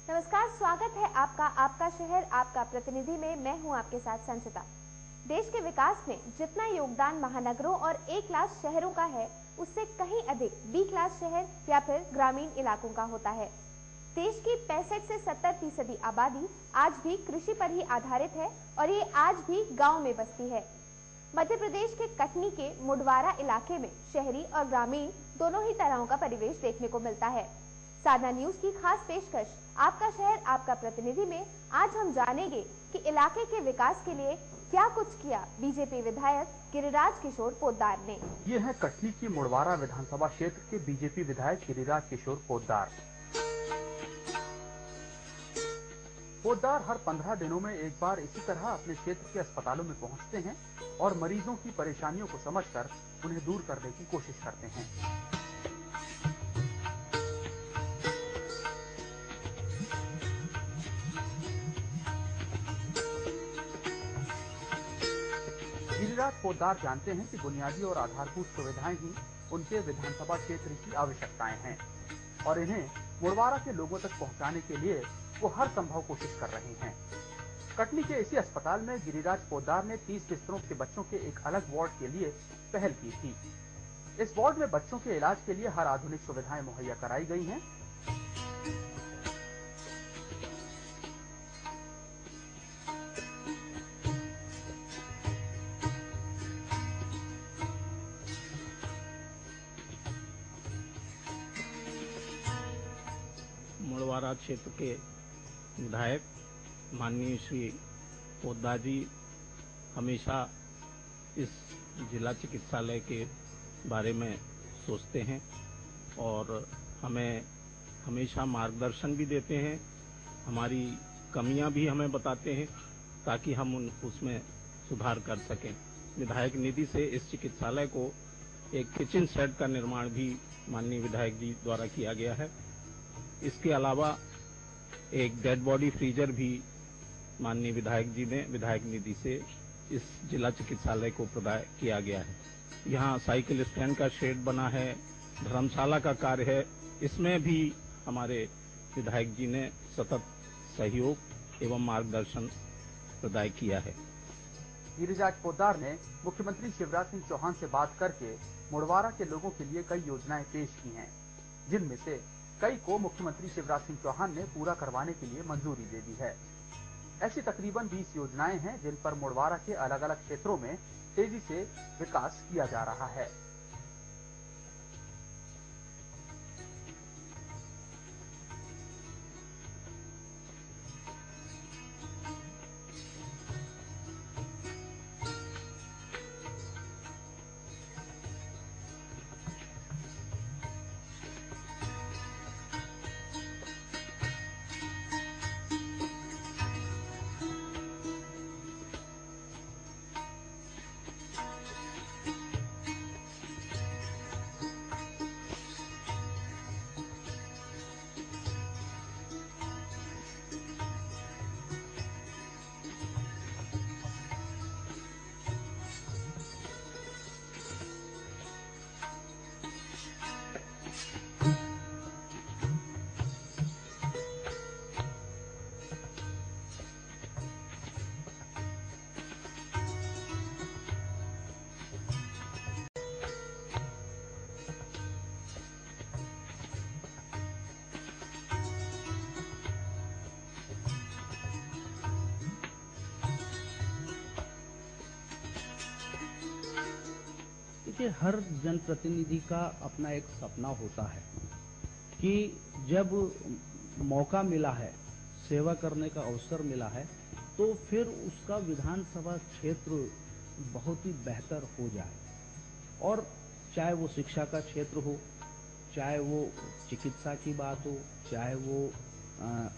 नमस्कार, स्वागत है आपका आपका शहर आपका प्रतिनिधि में। मैं हूं आपके साथ संचिता। देश के विकास में जितना योगदान महानगरों और ए क्लास शहरों का है, उससे कहीं अधिक बी क्लास शहर या फिर ग्रामीण इलाकों का होता है। देश की 65 से 70% आबादी आज भी कृषि पर ही आधारित है और ये आज भी गाँव में बसती है। मध्य प्रदेश के कटनी के मुडवारा इलाके में शहरी और ग्रामीण दोनों ही तरहों का परिवेश देखने को मिलता है। साधना न्यूज की खास पेशकश आपका शहर आपका प्रतिनिधि में आज हम जानेंगे कि इलाके के विकास के लिए क्या कुछ किया बीजेपी विधायक गिरिराज किशोर पोद्दार ने। ये है कटनी की मुडवारा विधानसभा क्षेत्र के बीजेपी विधायक गिरिराज किशोर पोद्दार। पोद्दार हर 15 दिनों में एक बार इसी तरह अपने क्षेत्र के अस्पतालों में पहुंचते हैं और मरीजों की परेशानियों को समझकर उन्हें दूर करने की कोशिश करते हैं। गिरिराज पोद्दार जानते हैं कि बुनियादी और आधारभूत सुविधाएं ही उनके विधानसभा क्षेत्र की आवश्यकताएं हैं और इन्हें मुडवारा के लोगों तक पहुंचाने के लिए वो हर संभव कोशिश कर रहे हैं। कटनी के इसी अस्पताल में गिरिराज पोद्दार ने 30 बिस्तरों के बच्चों के एक अलग वार्ड के लिए पहल की थी। इस वार्ड में बच्चों के इलाज के लिए हर आधुनिक सुविधाएं मुहैया कराई गई हैं। मुडवारा क्षेत्र के विधायक माननीय श्री पोद्दार जी हमेशा इस जिला चिकित्सालय के बारे में सोचते हैं और हमें हमेशा मार्गदर्शन भी देते हैं, हमारी कमियां भी हमें बताते हैं ताकि हम उसमें सुधार कर सकें। विधायक निधि से इस चिकित्सालय को एक किचन सेट का निर्माण भी माननीय विधायक जी द्वारा किया गया है। इसके अलावा एक डेड बॉडी फ्रीजर भी माननीय विधायक जी ने विधायक निधि से इस जिला चिकित्सालय को प्रदान किया गया है। यहाँ साइकिल स्टैंड का शेड बना है, धर्मशाला का कार्य है, इसमें भी हमारे विधायक जी ने सतत सहयोग एवं मार्गदर्शन प्रदान किया है। गिरिराज पोद्दार ने मुख्यमंत्री शिवराज सिंह चौहान से बात करके मुडवारा के लोगों के लिए कई योजनाएं पेश की हैं, जिनमें से कई को मुख्यमंत्री शिवराज सिंह चौहान ने पूरा करवाने के लिए मंजूरी दे दी है। ऐसी तकरीबन 20 योजनाएं हैं जिन पर मुडवारा के अलग अलग क्षेत्रों में तेजी से विकास किया जा रहा है। देखिए, हर जनप्रतिनिधि का अपना एक सपना होता है कि जब मौका मिला है, सेवा करने का अवसर मिला है, तो फिर उसका विधानसभा क्षेत्र बहुत ही बेहतर हो जाए। और चाहे वो शिक्षा का क्षेत्र हो, चाहे वो चिकित्सा की बात हो, चाहे वो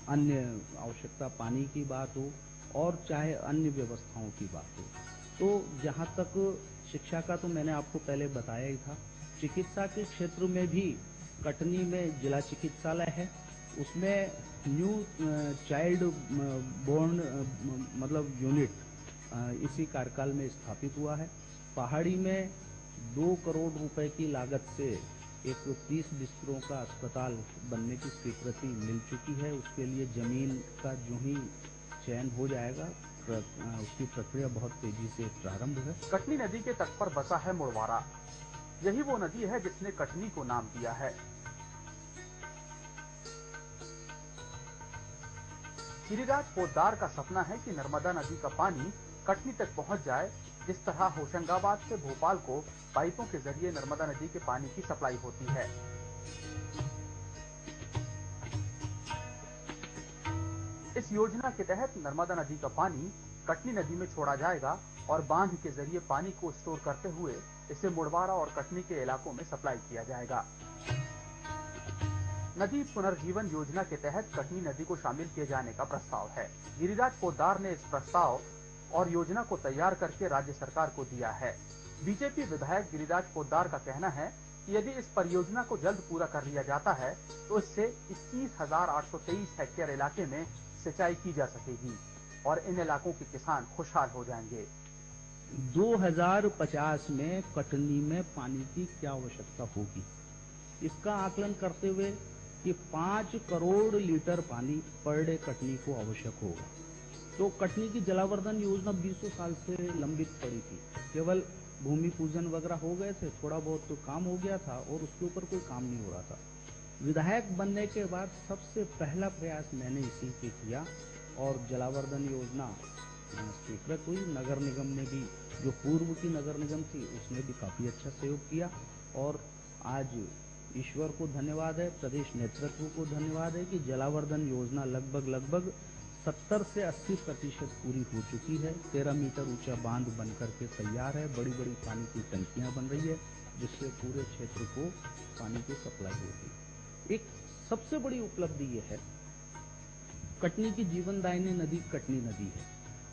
अन्य आवश्यकता पानी की बात हो और चाहे अन्य व्यवस्थाओं की बात हो। तो जहाँ तक शिक्षा का तो मैंने आपको पहले बताया ही था। चिकित्सा के क्षेत्र में भी कटनी में जिला चिकित्सालय है, उसमें न्यू चाइल्ड बोर्न मतलब यूनिट इसी कार्यकाल में स्थापित हुआ है। पहाड़ी में 2 करोड़ रुपए की लागत से एक 30 बिस्तरों का अस्पताल बनने की स्वीकृति मिल चुकी है। उसके लिए जमीन का जो ही चयन हो जाएगा, उसकी प्रक्रिया बहुत तेजी से प्रारंभ है। कटनी नदी के तट पर बसा है मुड़वारा। यही वो नदी है जिसने कटनी को नाम दिया है। गिरिराज पोद्दार का सपना है कि नर्मदा नदी का पानी कटनी तक पहुंच जाए, जिस तरह होशंगाबाद से भोपाल को पाइपों के जरिए नर्मदा नदी के पानी की सप्लाई होती है। इस योजना के तहत नर्मदा नदी का पानी कटनी नदी में छोड़ा जाएगा और बांध के जरिए पानी को स्टोर करते हुए इसे मुड़वारा और कटनी के इलाकों में सप्लाई किया जाएगा। नदी पुनर्जीवन योजना के तहत कटनी नदी को शामिल किए जाने का प्रस्ताव है। गिरिराज पोद्दार ने इस प्रस्ताव और योजना को तैयार करके राज्य सरकार को दिया है। बीजेपी विधायक गिरिराज पोद्दार का कहना है कि यदि इस परियोजना को जल्द पूरा कर लिया जाता है तो इससे 21,823 हेक्टेयर इलाके में सिंचाई की जा सकेगी और इन इलाकों के किसान खुशहाल हो जाएंगे। 2050 में कटनी में पानी की क्या आवश्यकता होगी, इसका आकलन करते हुए कि 5 करोड़ लीटर पानी पर डे कटनी को आवश्यक होगा। तो कटनी की जलावर्धन योजना 20 साल से लंबित पड़ी थी। केवल भूमि पूजन वगैरह हो गए थे, थोड़ा बहुत तो काम हो गया था और उसके ऊपर कोई काम नहीं हो रहा था। विधायक बनने के बाद सबसे पहला प्रयास मैंने इसी पे किया और जलावर्धन योजना स्वीकृत हुई। नगर निगम ने भी, जो पूर्व की नगर निगम थी, उसने भी काफी अच्छा सहयोग किया और आज ईश्वर को धन्यवाद है, प्रदेश नेतृत्व को धन्यवाद है कि जलावर्धन योजना लगभग 70 से 80% पूरी हो चुकी है। 13 मीटर ऊंचा बांध बनकर के तैयार है। बड़ी बड़ी पानी की टंकियां बन रही है जिससे पूरे क्षेत्र को पानी की सप्लाई होगी। एक सबसे बड़ी उपलब्धि यह है, कटनी की जीवनदायिनी नदी कटनी नदी है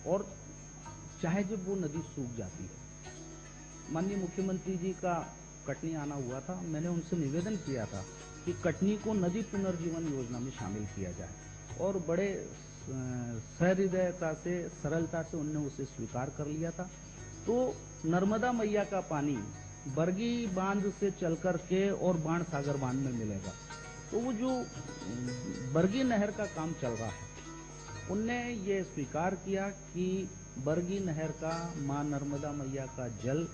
और चाहे जब वो नदी सूख जाती है, माननीय मुख्यमंत्री जी का कटनी आना हुआ था, मैंने उनसे निवेदन किया था कि कटनी को नदी पुनर्जीवन योजना में शामिल किया जाए और बड़े सहृदयता से, सरलता से उन्होंने उसे स्वीकार कर लिया था। तो नर्मदा मैया का पानी बरगी बांध से चल कर के और बाण सागर बांध में मिलेगा। तो वो जो बरगी नहर का काम चल रहा है, उनने ये स्वीकार किया कि बरगी नहर का मां नर्मदा मैया का जल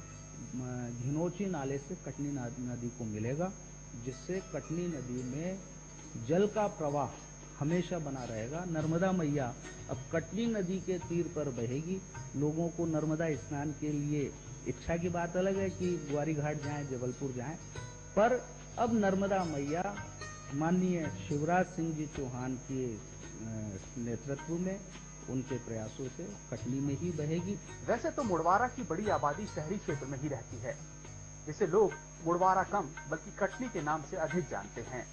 घिनौची नाले से कटनी नदी को मिलेगा, जिससे कटनी नदी में जल का प्रवाह हमेशा बना रहेगा। नर्मदा मैया अब कटनी नदी के तीर पर बहेगी। लोगों को नर्मदा स्नान के लिए इच्छा की बात अलग है कि ग्वारी घाट जाएं, जबलपुर जाएं, पर अब नर्मदा मैया माननीय शिवराज सिंह जी चौहान के नेतृत्व में, उनके प्रयासों से कटनी में ही बहेगी। वैसे तो मुड़वारा की बड़ी आबादी शहरी क्षेत्र में ही रहती है, जिसे लोग मुड़वारा कम बल्कि कटनी के नाम से अधिक जानते हैं।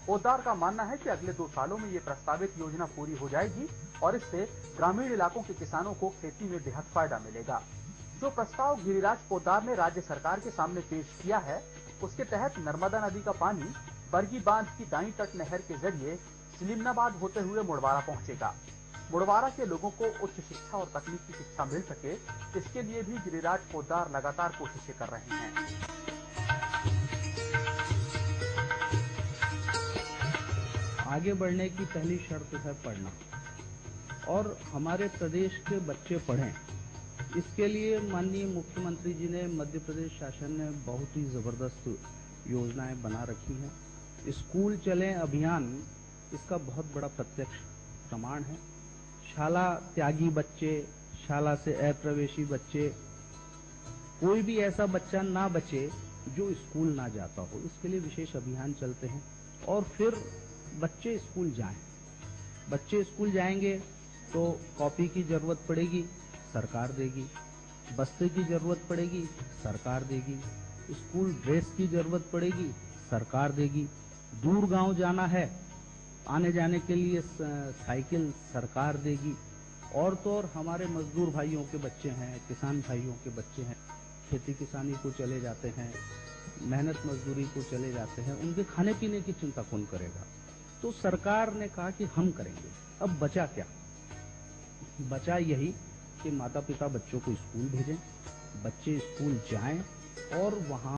पोद्दार का मानना है कि अगले 2 सालों में ये प्रस्तावित योजना पूरी हो जाएगी और इससे ग्रामीण इलाकों के किसानों को खेती में बेहद फायदा मिलेगा। जो प्रस्ताव गिरिराज पोद्दार ने राज्य सरकार के सामने पेश किया है, उसके तहत नर्मदा नदी का पानी बरगी बांध की दाईं तट नहर के जरिए सलीमनाबाद होते हुए मुड़वारा पहुंचेगा। मुड़वारा के लोगों को उच्च शिक्षा और तकनीकी शिक्षा मिल सके, इसके लिए भी गिरिराज पोद्दार लगातार कोशिशें कर रहे हैं। आगे बढ़ने की पहली शर्त है पढ़ना और हमारे प्रदेश के बच्चे पढ़ें। इसके लिए माननीय मुख्यमंत्री जी ने, मध्य प्रदेश शासन ने बहुत ही जबरदस्त योजनाएं बना रखी हैं। स्कूल चलें अभियान इसका बहुत बड़ा प्रत्यक्ष प्रमाण है। शाला त्यागी बच्चे, शाला से अप्रवेशी बच्चे, कोई भी ऐसा बच्चा ना बचे जो स्कूल ना जाता हो, इसके लिए विशेष अभियान चलते हैं। और फिर बच्चे स्कूल जाएं। बच्चे स्कूल जाएंगे तो कॉपी की जरूरत पड़ेगी, सरकार देगी। बस्ते की जरूरत पड़ेगी, सरकार देगी। स्कूल ड्रेस की जरूरत पड़ेगी, सरकार देगी। दूर गांव जाना है, आने जाने के लिए साइकिल सरकार देगी। और तो और हमारे मजदूर भाइयों के बच्चे हैं, किसान भाइयों के बच्चे हैं, खेती किसानी को चले जाते हैं, मेहनत मजदूरी को चले जाते हैं, उनके खाने पीने की चिंता कौन करेगा? तो सरकार ने कहा कि हम करेंगे। अब बचा क्या? बचा यही कि माता पिता बच्चों को स्कूल भेजें, बच्चे स्कूल जाएं और वहां